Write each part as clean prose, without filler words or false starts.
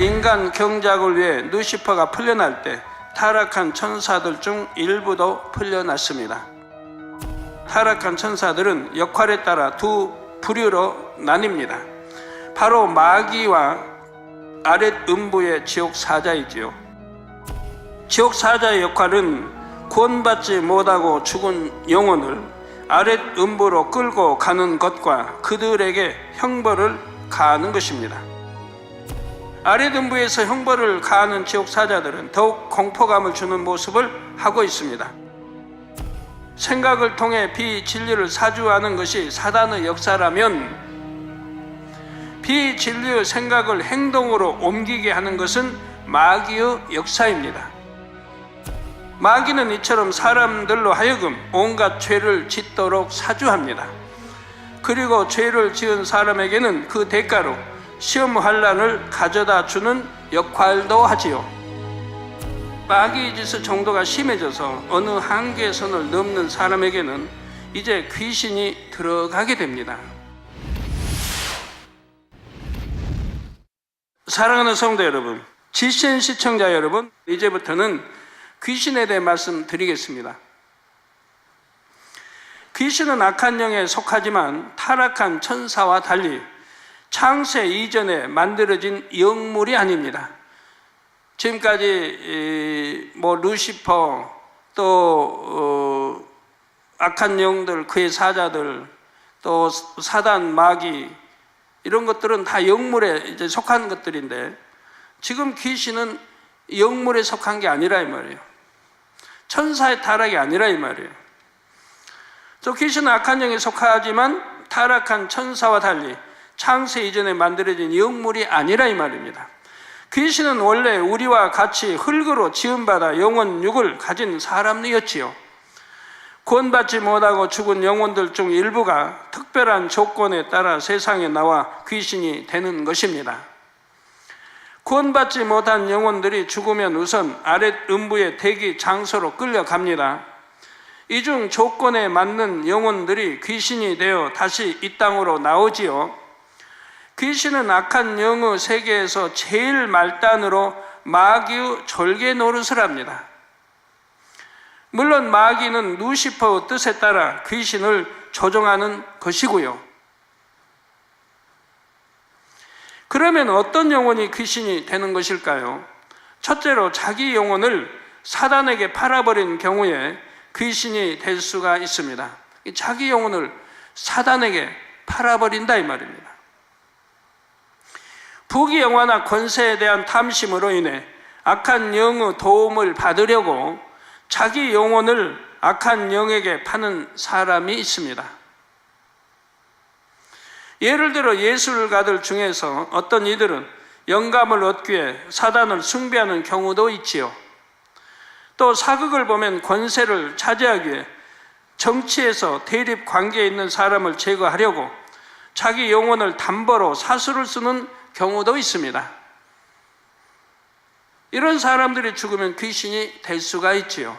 인간 경작을 위해 루시퍼가 풀려날 때 타락한 천사들 중 일부도 풀려났습니다. 타락한 천사들은 역할에 따라 두 부류로 나뉩니다. 바로 마귀와 아랫 음부의 지옥 사자이지요. 지옥 사자의 역할은 구원받지 못하고 죽은 영혼을 아랫 음부로 끌고 가는 것과 그들에게 형벌을 가하는 것입니다. 아랫 음부에서 형벌을 가하는 지옥 사자들은 더욱 공포감을 주는 모습을 하고 있습니다. 생각을 통해 비진리를 사주하는 것이 사단의 역사라면 비진리의 생각을 행동으로 옮기게 하는 것은 마귀의 역사입니다. 마귀는 이처럼 사람들로 하여금 온갖 죄를 짓도록 사주합니다. 그리고 죄를 지은 사람에게는 그 대가로 시험 환난을 가져다 주는 역할도 하지요. 마귀의 짓의 정도가 심해져서 어느 한계선을 넘는 사람에게는 이제 귀신이 들어가게 됩니다. 사랑하는 성도 여러분, GCN 시청자 여러분, 이제부터는 귀신에 대해 말씀드리겠습니다. 귀신은 악한 영에 속하지만 타락한 천사와 달리 창세 이전에 만들어진 영물이 아닙니다. 지금까지 루시퍼 또 악한 영들, 그의 사자들, 또 사단, 마귀 이런 것들은 다 영물에 이제 속한 것들인데 지금 귀신은 영물에 속한 게 아니라 이 말이에요. 천사의 타락이 아니라 이 말이에요. 저 귀신은 악한 영에 속하지만 타락한 천사와 달리 창세 이전에 만들어진 영물이 아니라 이 말입니다. 귀신은 원래 우리와 같이 흙으로 지음받아 영혼 육을 가진 사람이었지요. 구원받지 못하고 죽은 영혼들 중 일부가 특별한 조건에 따라 세상에 나와 귀신이 되는 것입니다. 구원받지 못한 영혼들이 죽으면 우선 아랫 음부의 대기 장소로 끌려갑니다. 이 중 조건에 맞는 영혼들이 귀신이 되어 다시 이 땅으로 나오지요. 귀신은 악한 영의 세계에서 제일 말단으로 마귀의 절개 노릇을 합니다. 물론 마귀는 루시퍼의 뜻에 따라 귀신을 조종하는 것이고요. 그러면 어떤 영혼이 귀신이 되는 것일까요? 첫째로 자기 영혼을 사단에게 팔아버린 경우에 귀신이 될 수가 있습니다. 자기 영혼을 사단에게 팔아버린다 이 말입니다. 부귀영화나 권세에 대한 탐심으로 인해 악한 영의 도움을 받으려고 자기 영혼을 악한 영에게 파는 사람이 있습니다. 예를 들어 예술가들 중에서 어떤 이들은 영감을 얻기 위해 사단을 숭배하는 경우도 있지요. 또 사극을 보면 권세를 차지하기 위해 정치에서 대립 관계에 있는 사람을 제거하려고 자기 영혼을 담보로 사수를 쓰는 경우도 있습니다. 이런 사람들이 죽으면 귀신이 될 수가 있지요.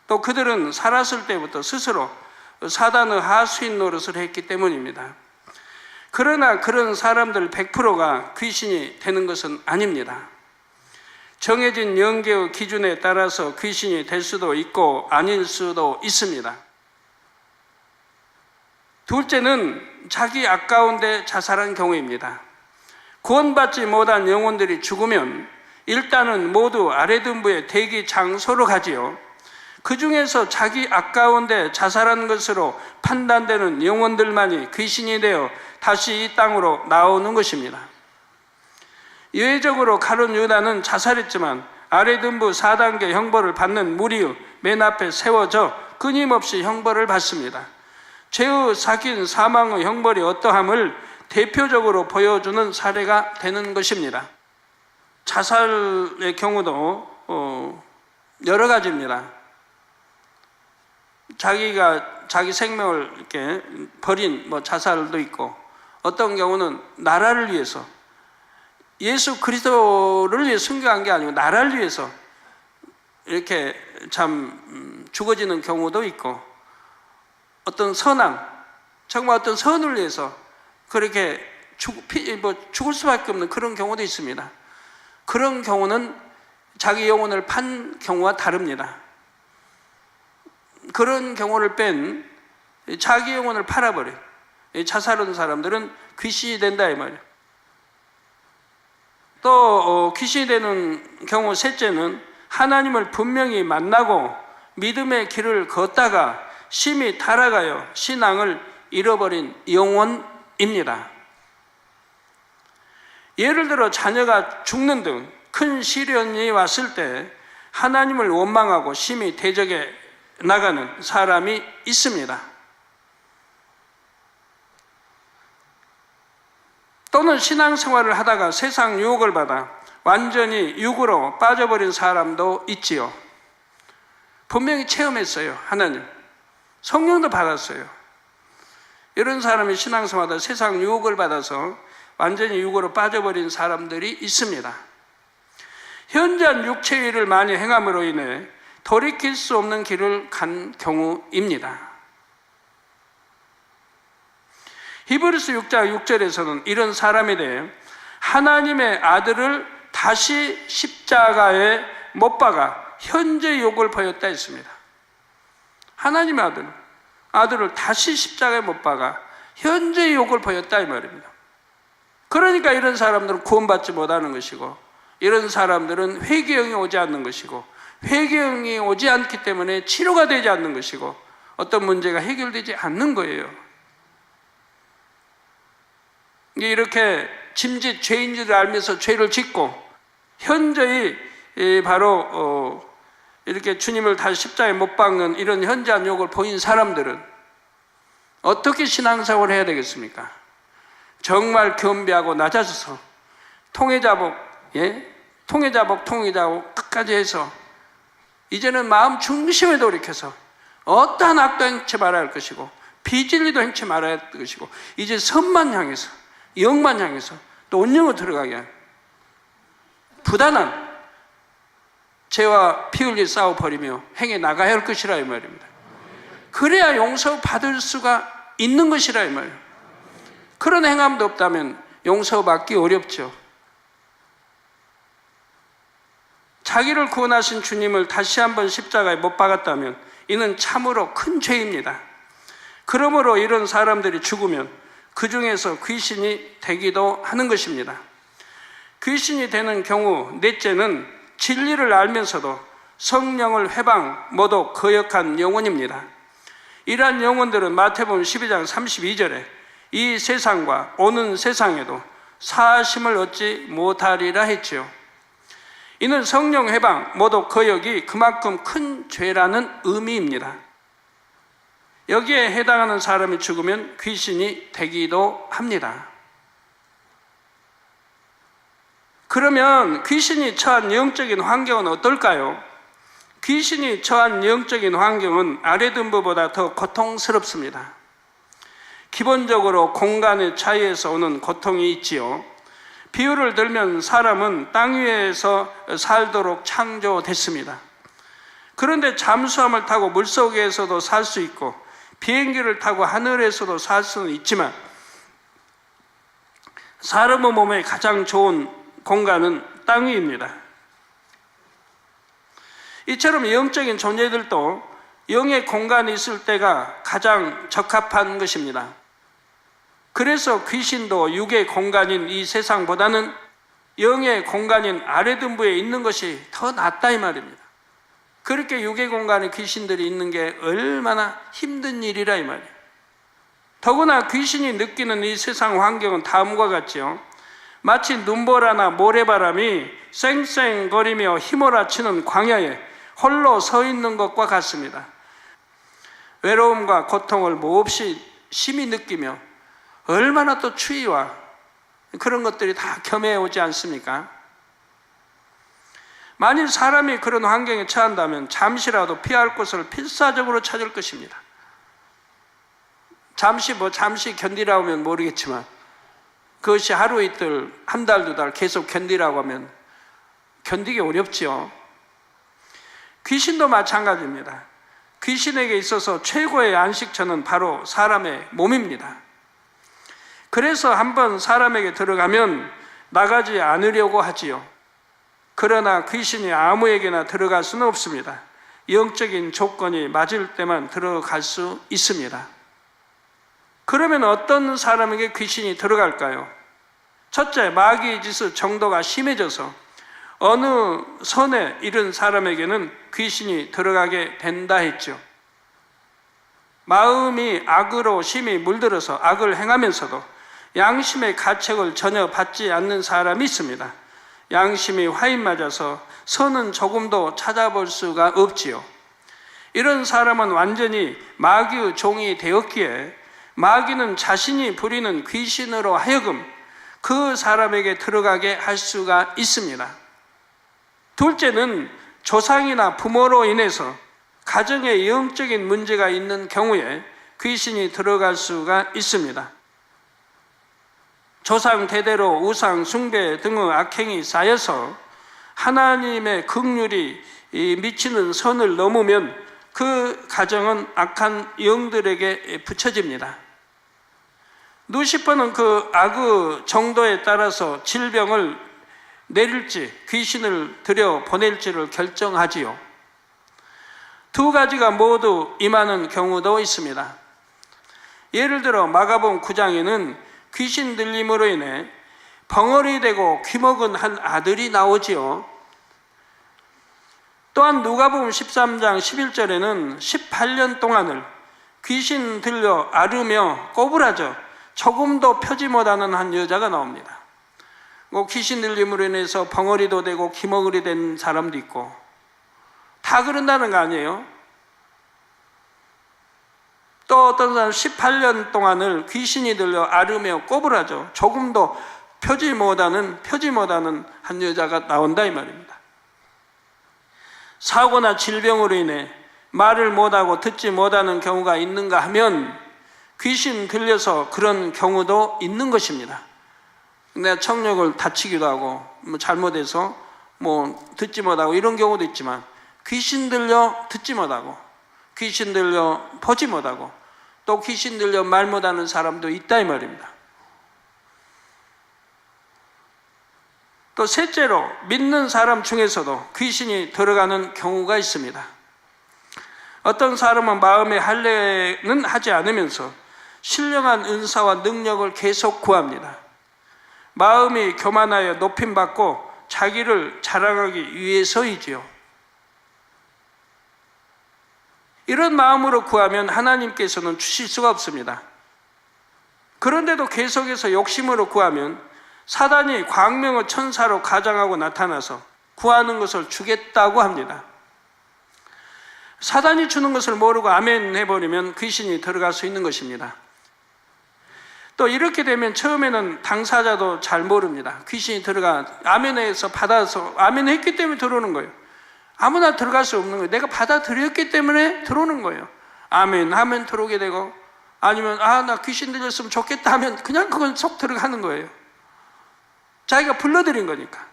또 그들은 살았을 때부터 스스로 사단의 하수인 노릇을 했기 때문입니다. 그러나 그런 사람들 100%가 귀신이 되는 것은 아닙니다. 정해진 영계의 기준에 따라서 귀신이 될 수도 있고 아닐 수도 있습니다. 둘째는 자기 아까운데 자살한 경우입니다. 구원받지 못한 영혼들이 죽으면 일단은 모두 아랫음부의 대기 장소로 가지요. 그 중에서 자기 아까운데 자살한 것으로 판단되는 영혼들만이 귀신이 되어 다시 이 땅으로 나오는 것입니다. 예외적으로 가룟 유다는 자살했지만 아랫음부 4단계 형벌을 받는 무리의 맨 앞에 세워져 끊임없이 형벌을 받습니다. 죄의 삭인 사망의 형벌이 어떠함을 대표적으로 보여주는 사례가 되는 것입니다. 자살의 경우도 여러 가지입니다. 자기 생명을 이렇게 버린 자살도 있고, 어떤 경우는 나라를 위해서, 예수 그리스도를 위해 순교한 게 아니고 나라를 위해서 이렇게 참 죽어지는 경우도 있고, 어떤 선함, 정말 어떤 선을 위해서 그렇게 죽을 수밖에 없는 그런 경우도 있습니다. 그런 경우는 자기 영혼을 판 경우와 다릅니다. 그런 경우를 뺀 자기 영혼을 팔아버려 자살한 사람들은 귀신이 된다 이 말이에요. 또 귀신이 되는 경우 셋째는 하나님을 분명히 만나고 믿음의 길을 걷다가 심히 타락하여 신앙을 잃어버린 영혼입니다. 예를 들어 자녀가 죽는 등 큰 시련이 왔을 때 하나님을 원망하고 심히 대적해 나가는 사람이 있습니다. 또는 신앙생활을 하다가 세상 유혹을 받아 완전히 육으로 빠져버린 사람도 있지요. 분명히 체험했어요. 하나님 성령도 받았어요. 이런 사람이 신앙생활하다 세상 유혹을 받아서 완전히 육으로 빠져버린 사람들이 있습니다. 현저한 육체의 일을 많이 행함으로 인해 돌이킬 수 없는 길을 간 경우입니다. 히브리서 6장 6절에서는 이런 사람에 대해 하나님의 아들을 다시 십자가에 못 박아 현재 욕을 보였다 했습니다. 하나님의 아들을 다시 십자가에 못 박아 현재 욕을 보였다 이 말입니다. 그러니까 이런 사람들은 구원받지 못하는 것이고 이런 사람들은 회개형이 오지 않는 것이고 회개형이 오지 않기 때문에 치료가 되지 않는 것이고 어떤 문제가 해결되지 않는 거예요. 이렇게 짐짓 죄인 줄 알면서 죄를 짓고 현저히 바로 이렇게 주님을 다시 십자가에 못 박는 이런 현저한 욕을 보인 사람들은 어떻게 신앙생활을 해야 되겠습니까? 정말 겸비하고 낮아져서 통회자복 끝까지 해서 이제는 마음 중심에 돌이켜서 어떠한 악도 행치 말아야 할 것이고 비진리도 행치 말아야 할 것이고 이제 선만 향해서 영만 향해서 또 온영으로 들어가게 하는 부단한 죄와 피 흘려 싸워버리며 행해 나가야 할 것이라 이 말입니다. 그래야 용서받을 수가 있는 것이라 이 말이에요. 그런 행함도 없다면 용서받기 어렵죠. 자기를 구원하신 주님을 다시 한번 십자가에 못 박았다면 이는 참으로 큰 죄입니다. 그러므로 이런 사람들이 죽으면 그 중에서 귀신이 되기도 하는 것입니다. 귀신이 되는 경우 넷째는 진리를 알면서도 성령을 회방, 모독, 거역한 영혼입니다. 이러한 영혼들은 마태복음 12장 32절에 이 세상과 오는 세상에도 사하심을 얻지 못하리라 했지요. 이는 성령 회방, 모독, 거역이 그만큼 큰 죄라는 의미입니다. 여기에 해당하는 사람이 죽으면 귀신이 되기도 합니다. 그러면 귀신이 처한 영적인 환경은 어떨까요? 귀신이 처한 영적인 환경은 아래등부보다 더 고통스럽습니다. 기본적으로 공간의 차이에서 오는 고통이 있지요. 비유를 들면 사람은 땅 위에서 살도록 창조됐습니다. 그런데 잠수함을 타고 물속에서도 살 수 있고 비행기를 타고 하늘에서도 살 수는 있지만 사람의 몸에 가장 좋은 공간은 땅 위입니다. 이처럼 영적인 존재들도 영의 공간이 있을 때가 가장 적합한 것입니다. 그래서 귀신도 육의 공간인 이 세상보다는 영의 공간인 아래등부에 있는 것이 더 낫다 이 말입니다. 그렇게 육의 공간에 귀신들이 있는 게 얼마나 힘든 일이라 이 말이에요. 더구나 귀신이 느끼는 이 세상 환경은 다음과 같지요. 마치 눈보라나 모래바람이 쌩쌩거리며 휘몰아치는 광야에 홀로 서 있는 것과 같습니다. 외로움과 고통을 몹시 심히 느끼며 얼마나 또 추위와 그런 것들이 다 겸해 오지 않습니까? 만일 사람이 그런 환경에 처한다면 잠시라도 피할 곳을 필사적으로 찾을 것입니다. 잠시 견디라고 하면 모르겠지만 그것이 하루 이틀, 한 달, 두 달 계속 견디라고 하면 견디기 어렵지요. 귀신도 마찬가지입니다. 귀신에게 있어서 최고의 안식처는 바로 사람의 몸입니다. 그래서 한번 사람에게 들어가면 나가지 않으려고 하지요. 그러나 귀신이 아무에게나 들어갈 수는 없습니다. 영적인 조건이 맞을 때만 들어갈 수 있습니다. 그러면 어떤 사람에게 귀신이 들어갈까요? 첫째, 마귀의 짓의 정도가 심해져서 어느 선에 이른 사람에게는 귀신이 들어가게 된다 했죠. 마음이 악으로 심히 물들어서 악을 행하면서도 양심의 가책을 전혀 받지 않는 사람이 있습니다. 양심이 화인 맞아서 선은 조금도 찾아볼 수가 없지요. 이런 사람은 완전히 마귀의 종이 되었기에 마귀는 자신이 부리는 귀신으로 하여금 그 사람에게 들어가게 할 수가 있습니다. 둘째는 조상이나 부모로 인해서 가정에 영적인 문제가 있는 경우에 귀신이 들어갈 수가 있습니다. 조상 대대로 우상 숭배 등의 악행이 쌓여서 하나님의 긍휼이 미치는 선을 넘으면 그 가정은 악한 영들에게 붙여집니다. 루시퍼는 그 악의 정도에 따라서 질병을 내릴지 귀신을 들여 보낼지를 결정하지요. 두 가지가 모두 임하는 경우도 있습니다. 예를 들어 마가복음 9장에는 귀신 들림으로 인해 벙어리 되고 귀먹은 한 아들이 나오지요. 또한 누가복음 13장 11절에는 18년 동안을 귀신 들려 앓으며 꼬부라져 조금도 펴지 못하는 한 여자가 나옵니다. 귀신 들림으로 인해서 벙어리도 되고 귀먹으리 된 사람도 있고 다 그런다는 거 아니에요? 또 어떤 사람 18년 동안을 귀신이 들려 앓으며 꼬부라져 조금도 펴지 못하는 한 여자가 나온다 이 말입니다. 사고나 질병으로 인해 말을 못하고 듣지 못하는 경우가 있는가 하면 귀신 들려서 그런 경우도 있는 것입니다. 내가 청력을 다치기도 하고 잘못해서 듣지 못하고 이런 경우도 있지만 귀신 들려 듣지 못하고 귀신 들려 보지 못하고 또 귀신 들려 말 못하는 사람도 있다 이 말입니다. 또 셋째로 믿는 사람 중에서도 귀신이 들어가는 경우가 있습니다. 어떤 사람은 마음에 할례는 하지 않으면서 신령한 은사와 능력을 계속 구합니다. 마음이 교만하여 높임받고 자기를 자랑하기 위해서이지요. 이런 마음으로 구하면 하나님께서는 주실 수가 없습니다. 그런데도 계속해서 욕심으로 구하면 사단이 광명의 천사로 가장하고 나타나서 구하는 것을 주겠다고 합니다. 사단이 주는 것을 모르고 아멘 해버리면 귀신이 들어갈 수 있는 것입니다. 또 이렇게 되면 처음에는 당사자도 잘 모릅니다. 귀신이 들어가 아멘해서 받아서 아멘했기 때문에 들어오는 거예요. 아무나 들어갈 수 없는 거예요. 내가 받아들였기 때문에 들어오는 거예요. 아멘 하면 들어오게 되고 아니면 나 귀신 들렸으면 좋겠다 하면 그냥 그건 속 들어가는 거예요. 자기가 불러들인 거니까.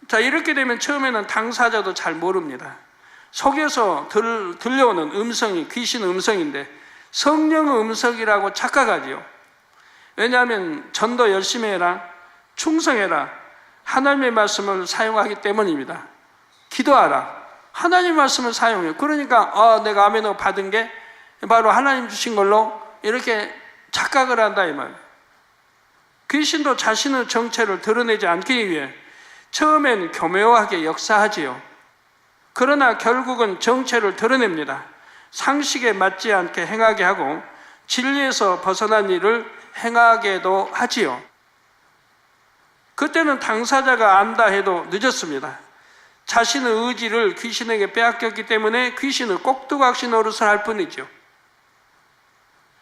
자, 이렇게 되면 처음에는 당사자도 잘 모릅니다. 속에서 들려오는 음성이 귀신 음성인데 성령의 음성이라고 착각하지요. 왜냐하면 전도 열심히 해라, 충성해라, 하나님의 말씀을 사용하기 때문입니다. 기도하라, 하나님의 말씀을 사용해요. 그러니까 내가 아멘을 받은 게 바로 하나님 주신 걸로 이렇게 착각을 한다 이 말이에요. 귀신도 자신의 정체를 드러내지 않기 위해 처음엔 교묘하게 역사하지요. 그러나 결국은 정체를 드러냅니다. 상식에 맞지 않게 행하게 하고 진리에서 벗어난 일을 행하게도 하지요. 그때는 당사자가 안다 해도 늦었습니다. 자신의 의지를 귀신에게 빼앗겼기 때문에 귀신을 꼭두각시 노릇을 할 뿐이죠.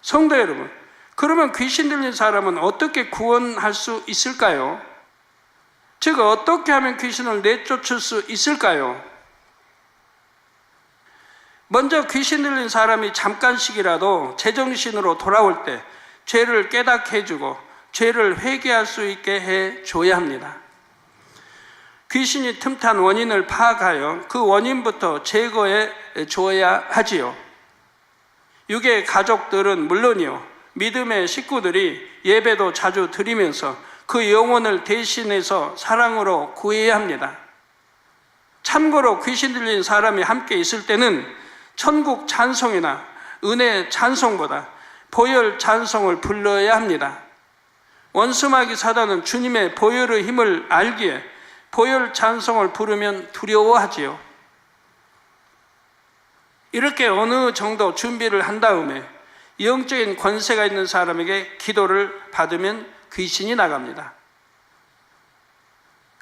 성도 여러분, 그러면 귀신 들린 사람은 어떻게 구원할 수 있을까요? 즉 어떻게 하면 귀신을 내쫓을 수 있을까요? 먼저 귀신 들린 사람이 잠깐씩이라도 제정신으로 돌아올 때 죄를 깨닫게 해주고 죄를 회개할 수 있게 해줘야 합니다. 귀신이 틈탄 원인을 파악하여 그 원인부터 제거해 줘야 하지요. 육의 가족들은 물론이요, 믿음의 식구들이 예배도 자주 드리면서 그 영혼을 대신해서 사랑으로 구해야 합니다. 참고로 귀신 들린 사람이 함께 있을 때는 천국 찬송이나 은혜 찬송보다 보혈 찬송을 불러야 합니다. 원수마귀 사단은 주님의 보혈의 힘을 알기에 보혈 찬송을 부르면 두려워하지요. 이렇게 어느 정도 준비를 한 다음에 영적인 권세가 있는 사람에게 기도를 받으면 귀신이 나갑니다.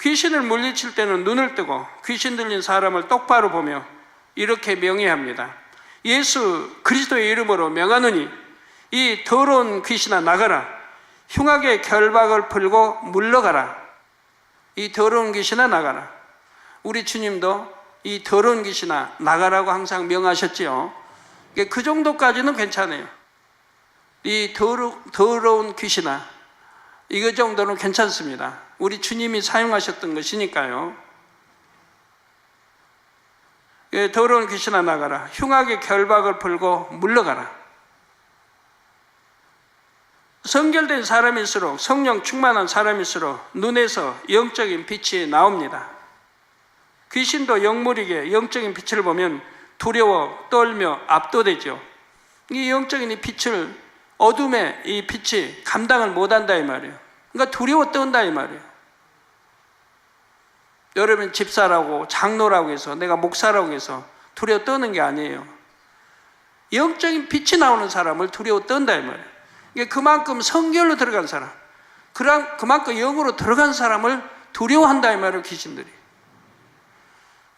귀신을 물리칠 때는 눈을 뜨고 귀신 들린 사람을 똑바로 보며 이렇게 명예합니다. 예수 그리스도의 이름으로 명하노니 이 더러운 귀신아 나가라. 흉악의 결박을 풀고 물러가라. 이 더러운 귀신아 나가라. 우리 주님도 이 더러운 귀신아 나가라고 항상 명하셨지요. 그 정도까지는 괜찮아요. 이 더러운 귀신아, 이거 정도는 괜찮습니다. 우리 주님이 사용하셨던 것이니까요. 더러운 귀신아 나가라. 흉악의 결박을 풀고 물러가라. 성결된 사람일수록, 성령 충만한 사람일수록 눈에서 영적인 빛이 나옵니다. 귀신도 영물에게 영적인 빛을 보면 두려워 떨며 압도되죠. 이 영적인 이 빛을, 어둠의 이 빛이 감당을 못한다 이 말이에요. 그러니까 두려워 떤다 이 말이에요. 여러분 집사라고 장로라고 해서, 내가 목사라고 해서 두려워 떠는 게 아니에요. 영적인 빛이 나오는 사람을 두려워 떤다 이 말이에요. 이게 그만큼 성결로 들어간 사람, 그만큼 영으로 들어간 사람을 두려워한다 이 말이에요. 귀신들이.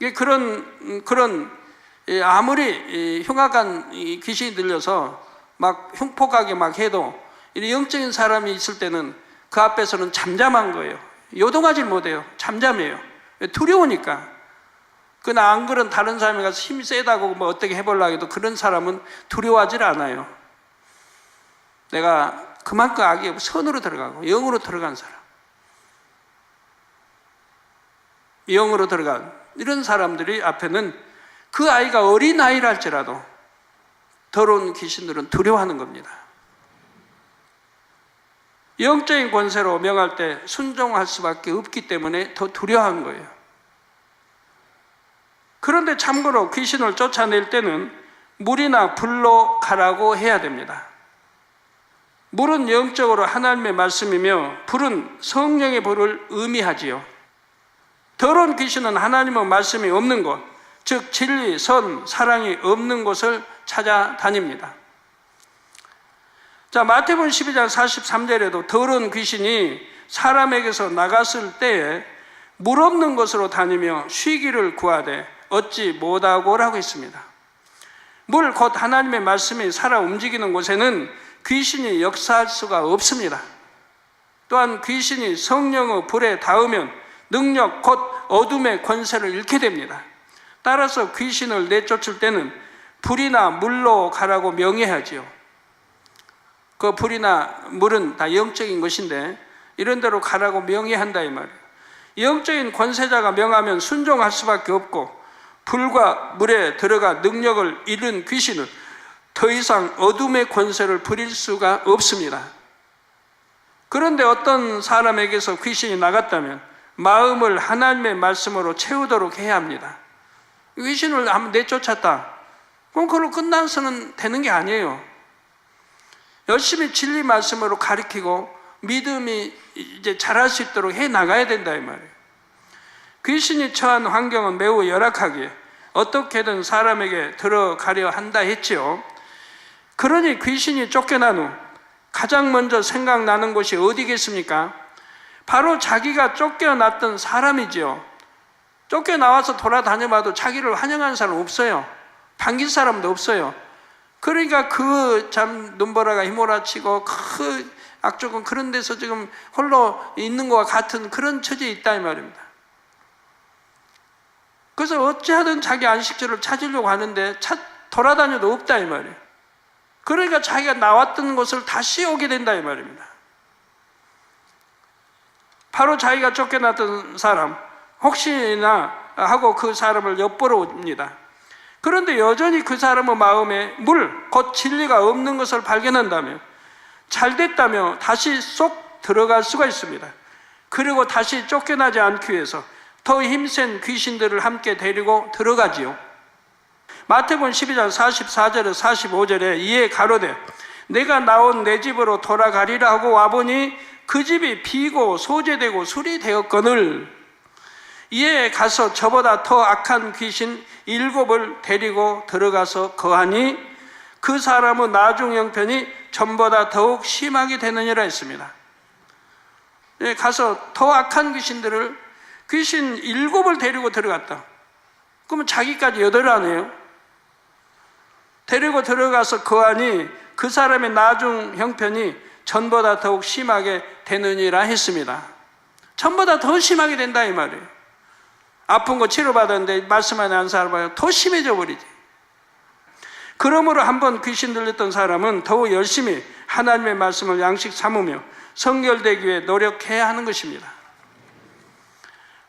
이게 그런 아무리 흉악한 귀신이 들려서 막 흉폭하게 막 해도 영적인 사람이 있을 때는 그 앞에서는 잠잠한 거예요. 요동하지 못해요. 잠잠해요. 두려우니까. 그러나 안 그런 다른 사람이 가서 힘이 세다고 뭐 어떻게 해보려고 해도 그런 사람은 두려워하지 않아요. 내가 그만큼 악이 선으로 들어가고 영으로 들어간 사람, 영으로 들어간 이런 사람들이 앞에는 그 아이가 어린 아이라 할지라도 더러운 귀신들은 두려워하는 겁니다. 영적인 권세로 명할 때 순종할 수밖에 없기 때문에 더 두려워한 거예요. 그런데 참고로 귀신을 쫓아낼 때는 물이나 불로 가라고 해야 됩니다. 물은 영적으로 하나님의 말씀이며 불은 성령의 불을 의미하지요. 더러운 귀신은 하나님의 말씀이 없는 곳, 즉 진리, 선, 사랑이 없는 곳을 찾아다닙니다. 자, 마태복음 12장 43절에도 더러운 귀신이 사람에게서 나갔을 때에 물 없는 곳으로 다니며 쉬기를 구하되 얻지 못하고라고 했습니다. 물, 곧 하나님의 말씀이 살아 움직이는 곳에는 귀신이 역사할 수가 없습니다. 또한 귀신이 성령의 불에 닿으면 능력, 곧 어둠의 권세를 잃게 됩니다. 따라서 귀신을 내쫓을 때는 불이나 물로 가라고 명해야지요. 그 불이나 물은 다 영적인 것인데 이런 데로 가라고 명해한다 이 말이에요. 영적인 권세자가 명하면 순종할 수밖에 없고, 불과 물에 들어가 능력을 잃은 귀신은 더 이상 어둠의 권세를 부릴 수가 없습니다. 그런데 어떤 사람에게서 귀신이 나갔다면 마음을 하나님의 말씀으로 채우도록 해야 합니다. 귀신을 한번 내쫓았다, 그럼 그걸로 끝나서는 되는 게 아니에요. 열심히 진리 말씀으로 가르치고 믿음이 이제 자랄 수 있도록 해 나가야 된다 이 말이에요. 귀신이 처한 환경은 매우 열악하기에 어떻게든 사람에게 들어가려 한다 했지요. 그러니 귀신이 쫓겨난 후 가장 먼저 생각나는 곳이 어디겠습니까? 바로 자기가 쫓겨났던 사람이지요. 쫓겨나와서 돌아다녀봐도 자기를 환영하는 사람 없어요. 반길 사람도 없어요. 그러니까 그 참 눈보라가 휘몰아치고 그 악조건 그런 데서 지금 홀로 있는 것과 같은 그런 처지에 있다 이 말입니다. 그래서 어찌하든 자기 안식처를 찾으려고 하는데 돌아다녀도 없다 이 말이에요. 그러니까 자기가 나왔던 곳을 다시 오게 된다 이 말입니다. 바로 자기가 쫓겨났던 사람, 혹시나 하고 그 사람을 엿보러 옵니다. 그런데 여전히 그 사람의 마음에 물, 곧 진리가 없는 것을 발견한다면 잘 됐다며 다시 쏙 들어갈 수가 있습니다. 그리고 다시 쫓겨나지 않기 위해서 더 힘센 귀신들을 함께 데리고 들어가지요. 마태복음 12장 44절에 45절에 이에 가로되 내가 나온 내 집으로 돌아가리라 하고 와보니 그 집이 비고 소재되고 술이 되었거늘 이에 가서 저보다 더 악한 귀신 7을 데리고 들어가서 거하니 그 사람의 나중 형편이 전보다 더욱 심하게 되느니라 했습니다. 가서 더 악한 귀신 7을 데리고 들어갔다. 그러면 자기까지 8 아니에요? 데리고 들어가서 거하니 그 사람의 나중 형편이 전보다 더욱 심하게 되느니라 했습니다. 전보다 더 심하게 된다 이 말이에요. 아픈 거 치료받았는데 말씀 안에 안 살아봐요. 더 심해져 버리지. 그러므로 한번 귀신 들렸던 사람은 더욱 열심히 하나님의 말씀을 양식 삼으며 성결되기 위해 노력해야 하는 것입니다.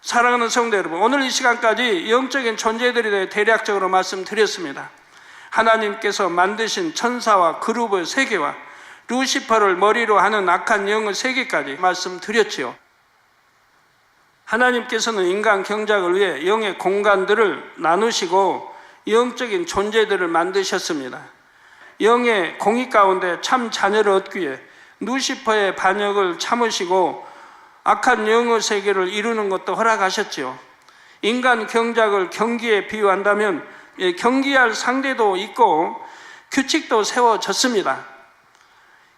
사랑하는 성도 여러분, 오늘 이 시간까지 영적인 존재들에 대해 대략적으로 말씀드렸습니다. 하나님께서 만드신 천사와 그룹의 세계와 루시퍼를 머리로 하는 악한 영의 세계까지 말씀드렸지요. 하나님께서는 인간 경작을 위해 영의 공간들을 나누시고 영적인 존재들을 만드셨습니다. 영의 공의 가운데 참 자녀를 얻기 위해 루시퍼의 반역을 참으시고 악한 영의 세계를 이루는 것도 허락하셨지요. 인간 경작을 경기에 비유한다면 경기할 상대도 있고 규칙도 세워졌습니다.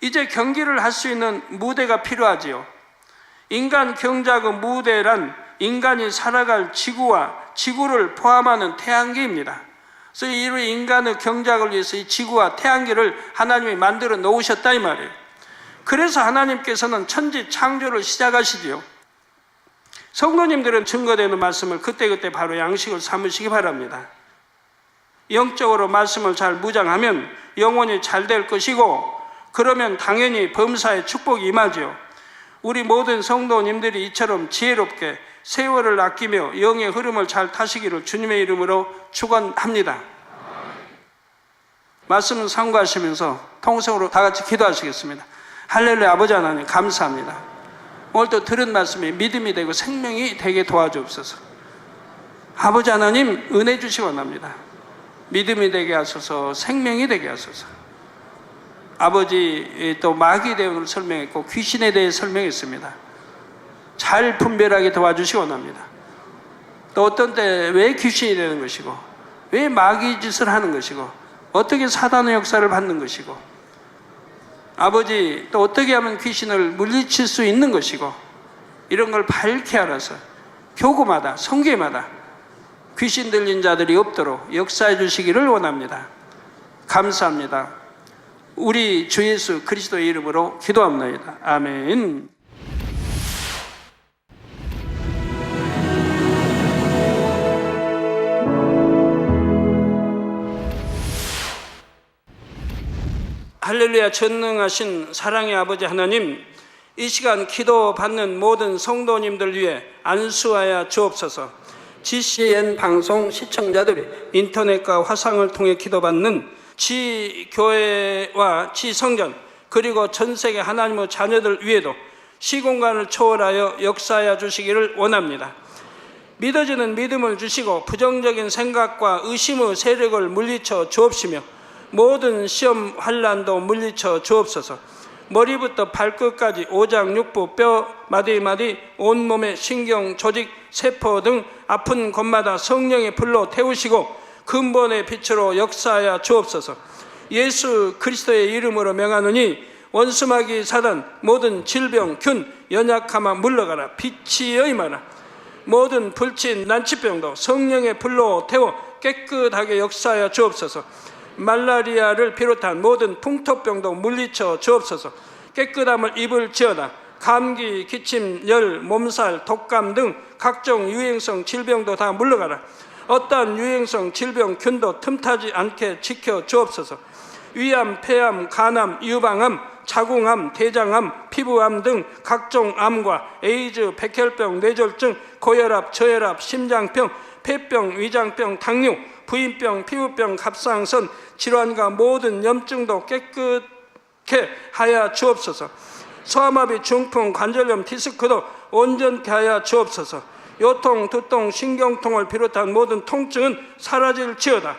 이제 경기를 할 수 있는 무대가 필요하지요. 인간 경작의 무대란 인간이 살아갈 지구와 지구를 포함하는 태양계입니다. 그래서 이 인간의 경작을 위해서 이 지구와 태양계를 하나님이 만들어 놓으셨다 이 말이에요. 그래서 하나님께서는 천지 창조를 시작하시지요. 성도님들은 증거되는 말씀을 그때그때 바로 양식을 삼으시기 바랍니다. 영적으로 말씀을 잘 무장하면 영혼이 잘 될 것이고 그러면 당연히 범사에 축복이 임하죠. 우리 모든 성도님들이 이처럼 지혜롭게 세월을 아끼며 영의 흐름을 잘 타시기를 주님의 이름으로 축원합니다. 말씀을 상고하시면서 통성으로 다 같이 기도하시겠습니다. 할렐루야. 아버지 하나님 감사합니다. 오늘 또 들은 말씀이 믿음이 되고 생명이 되게 도와주옵소서. 아버지 하나님 은혜 주시기 원합니다. 믿음이 되게 하소서, 생명이 되게 하소서. 아버지 또 마귀에 대해 설명했고 귀신에 대해 설명했습니다. 잘 분별하게 도와주시기 원합니다. 또 어떤 때 왜 귀신이 되는 것이고 왜 마귀 짓을 하는 것이고 어떻게 사단의 역사를 받는 것이고 아버지 또 어떻게 하면 귀신을 물리칠 수 있는 것이고 이런 걸 밝게 알아서 교구마다 성교마다 귀신 들린 자들이 없도록 역사해 주시기를 원합니다. 감사합니다. 우리 주 예수 그리스도의 이름으로 기도합니다. 아멘. 할렐루야. 전능하신 사랑의 아버지 하나님, 이 시간 기도받는 모든 성도님들 위해 안수하여 주옵소서. GCN 방송 시청자들이 인터넷과 화상을 통해 기도받는 지교회와 지성전 그리고 전세계 하나님의 자녀들 위에도 시공간을 초월하여 역사하여 주시기를 원합니다. 믿어지는 믿음을 주시고 부정적인 생각과 의심의 세력을 물리쳐 주옵시며 모든 시험 환난도 물리쳐 주옵소서. 머리부터 발끝까지 오장육부 뼈 마디마디 온몸의 신경 조직 세포 등 아픈 곳마다 성령의 불로 태우시고 근본의 빛으로 역사하여 주옵소서. 예수 그리스도의 이름으로 명하노니 원수마귀 사단 모든 질병 균 연약함아 물러가라. 빛이여 임하라. 모든 불친 난치병도 성령의 불로 태워 깨끗하게 역사하여 주옵소서. 말라리아를 비롯한 모든 풍토병도 물리쳐 주옵소서. 깨끗함을 입을지어다. 감기, 기침, 열, 몸살, 독감 등 각종 유행성 질병도 다 물러가라. 어떠한 유행성 질병 균도 틈타지 않게 지켜 주옵소서. 위암, 폐암, 간암, 유방암, 자궁암, 대장암, 피부암 등 각종 암과 에이즈, 백혈병, 뇌졸중, 고혈압, 저혈압, 심장병, 폐병, 위장병, 당뇨, 부인병, 피부병, 갑상선 질환과 모든 염증도 깨끗게 온전케 하여 주옵소서. 소아마비, 중풍, 관절염, 디스크도 온전케 하여 주옵소서. 요통, 두통, 신경통을 비롯한 모든 통증은 사라질지어다.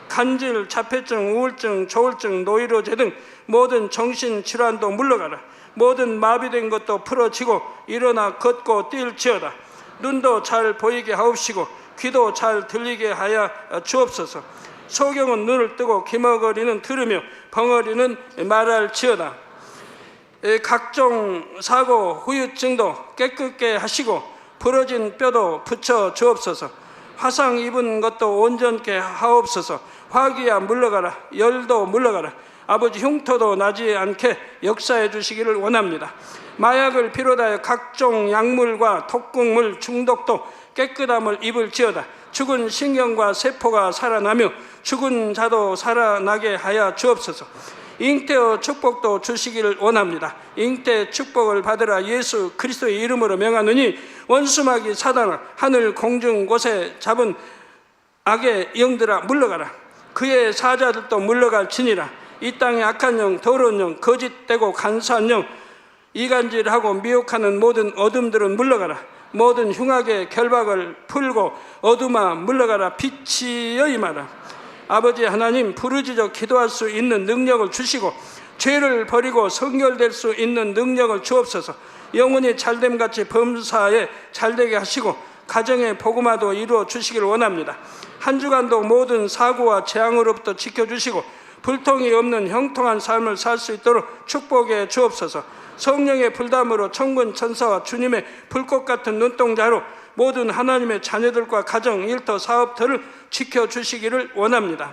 간질, 자폐증, 우울증, 조울증, 노이로제 등 모든 정신질환도 물러가라. 모든 마비된 것도 풀어지고 일어나 걷고 뛸지어다. 눈도 잘 보이게 하옵시고 귀도 잘 들리게 하여 주옵소서. 소경은 눈을 뜨고 기머거리는 들으며 벙어리는 말할지어다. 각종 사고, 후유증도 깨끗게 하시고 부러진 뼈도 붙여 주옵소서. 화상 입은 것도 온전케 하옵소서. 화기야 물러가라. 열도 물러가라. 아버지, 흉터도 나지 않게 역사해 주시기를 원합니다. 마약을 비롯하여 각종 약물과 독극물 중독도 깨끗함을 입을지어다. 죽은 신경과 세포가 살아나며 죽은 자도 살아나게 하여 주옵소서. 잉태의 축복도 주시기를 원합니다. 잉태 축복을 받으라. 예수 그리스도의 이름으로 명하노니 원수마귀 사단아, 하늘 공중 곳에 잡은 악의 영들아 물러가라. 그의 사자들도 물러갈지니라. 이 땅의 악한 영, 더러운 영, 거짓되고 간사한 영, 이간질하고 미혹하는 모든 어둠들은 물러가라. 모든 흉악의 결박을 풀고 어둠아 물러가라. 빛이여 임하라. 아버지 하나님, 부르짖어 기도할 수 있는 능력을 주시고 죄를 버리고 성결될 수 있는 능력을 주옵소서. 영혼이 잘됨같이 범사에 잘되게 하시고 가정의 복음화도 이루어 주시기를 원합니다. 한 주간도 모든 사고와 재앙으로부터 지켜주시고 불통이 없는 형통한 삶을 살 수 있도록 축복해 주옵소서. 성령의 불담으로 천군 천사와 주님의 불꽃 같은 눈동자로 모든 하나님의 자녀들과 가정, 일터, 사업터를 지켜주시기를 원합니다.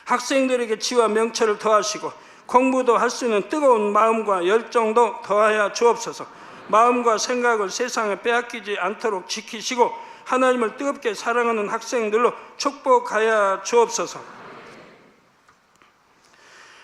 학생들에게 지와 명철을 더하시고 공부도 할 수 있는 뜨거운 마음과 열정도 더하여 주옵소서. 마음과 생각을 세상에 빼앗기지 않도록 지키시고 하나님을 뜨겁게 사랑하는 학생들로 축복하여 주옵소서.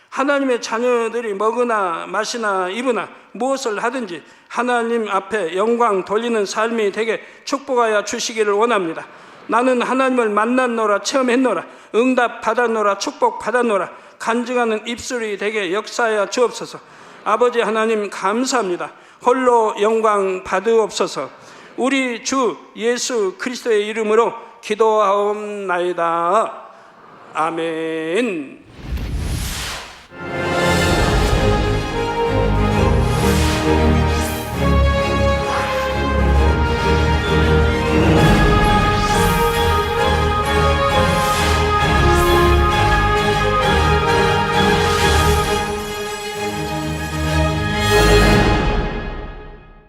하나님의 자녀들이 먹으나 마시나 입으나 무엇을 하든지 하나님 앞에 영광 돌리는 삶이 되게 축복하여 주시기를 원합니다. 나는 하나님을 만났노라, 체험했노라, 응답 받았노라, 축복 받았노라, 간증하는 입술이 되게 역사하여 주옵소서. 아버지 하나님 감사합니다. 홀로 영광 받으옵소서. 우리 주 예수 그리스도의 이름으로 기도하옵나이다. 아멘.